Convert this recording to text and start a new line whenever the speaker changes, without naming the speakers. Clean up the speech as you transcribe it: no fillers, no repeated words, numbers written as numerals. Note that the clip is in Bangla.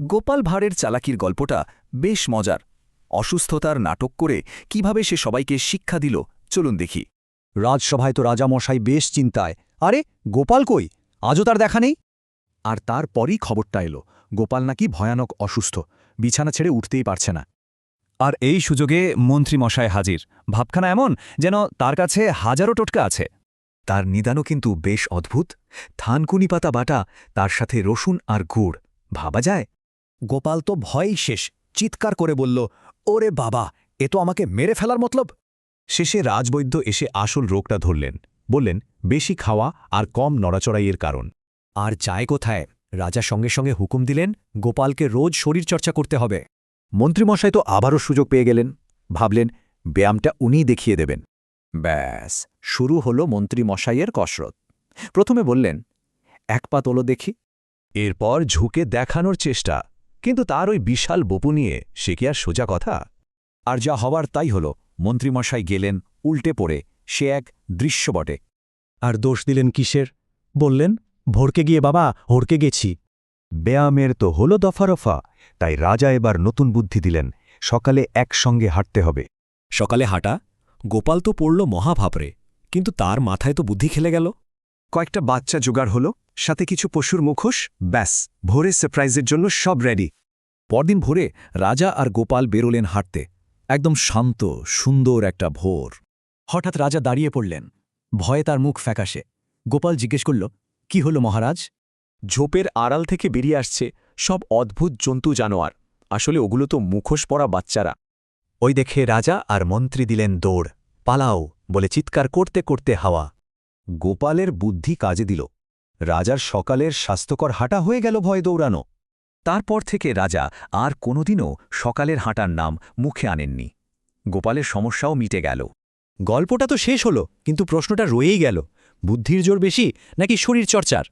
গোপাল ভাঁড়ের চালাকির গল্পটা বেশ মজার। অসুস্থতার নাটক করে কিভাবে সে সবাইকে শিক্ষা দিল চলুন দেখি।
রাজসভায় তো রাজামশাই বেশ চিন্তায়। আরে গোপাল কই? আজও তার দেখা নেই। আর তারপরই খবরটা এলো, গোপাল নাকি ভয়ানক অসুস্থ, বিছানা ছেড়ে উঠতেই পারছে না।
আর এই সুযোগে মন্ত্রীমশাই হাজির, ভাবখানা এমন যেন তার কাছে হাজারো টোটকা আছে।
তার নিদানও কিন্তু বেশ অদ্ভুত। থানকুনি পাতা বাটা, তার সাথে রসুন আর গুড়, ভাবা যায়?
গোপাল তো ভয়েই শেষ, চিৎকার করে বলল, ওরে বাবা, এ তো আমাকে মেরে ফেলার মতলব।
শেষে রাজবৈদ্য এসে আসল রোগটা ধরলেন, বললেন বেশি খাওয়া আর কম নড়াচড়াইয়ের কারণ।
আর যায় কোথায়? রাজা সঙ্গে সঙ্গে হুকুম দিলেন, গোপালকে রোজ শরীরচর্চা করতে হবে।
মন্ত্রীমশাই তো আবারও সুযোগ পেয়ে গেলেন, ভাবলেন ব্যায়ামটা উনিই দেখিয়ে দেবেন।
ব্যাস, শুরু হলো মন্ত্রীমশাইয়ের কসরত। প্রথমে বললেন, এক পা তোলো দেখি।
এরপর ঝুঁকে দেখানোর চেষ্টা, কিন্তু তার ওই বিশাল বপু নিয়ে সে কি আর সোজা কথা?
আর যা হবার তাই হল, মন্ত্রীমশাই গেলেন উল্টে পড়ে, সে এক দৃশ্য বটে। আর দোষ দিলেন কিসের? বললেন, ভোরকে গিয়ে বাবা, হড়কে গেছি।
ব্যায়ামের তো হলো দফারফা, তাই রাজা এবার নতুন বুদ্ধি দিলেন, সকালে একসঙ্গে হাঁটতে হবে।
সকালে হাঁটা? গোপাল তো পড়ল মহাভাবরে, কিন্তু তার মাথায় তো বুদ্ধি খেলে গেল।
কয়েকটা বাচ্চা জোগাড় হলো, সাথে কিছু পশুর মুখোশ, ব্যাস, ভোরে সারপ্রাইজের জন্য সব রেডি।
পরদিন ভোরে রাজা আর গোপাল বেরোলেন হাঁটতে। একদম শান্ত, সুন্দর একটা ভোর। হঠাৎ রাজা দাঁড়িয়ে পড়লেন, ভয়ে তার মুখ ফ্যাকাশে। গোপাল জিজ্ঞেস করল, কি হল মহারাজ?
ঝোপের আড়াল থেকে বেরিয়ে আসছে সব অদ্ভুত জন্তু জানোয়ার, আসলে ওগুলো তো মুখোশ পরা বাচ্চারা।
ওই দেখে রাজা আর মন্ত্রী দিলেন দৌড়, পালাও বলে চিৎকার করতে করতে হাওয়া। গোপালের বুদ্ধি কাজে দিল, রাজার সকালের স্বাস্থ্যকর হাঁটা হয়ে গেল ভয় দৌড়ানো। তারপর থেকে রাজা আর কোনোদিনও সকালের হাঁটার নাম মুখে আনেননি। গোপালের সমস্যাও মিটে গেল।
গল্পটা তো শেষ হলো, কিন্তু প্রশ্নটা রয়েই গেল, বুদ্ধির জোর বেশি নাকি শরীরচর্চার?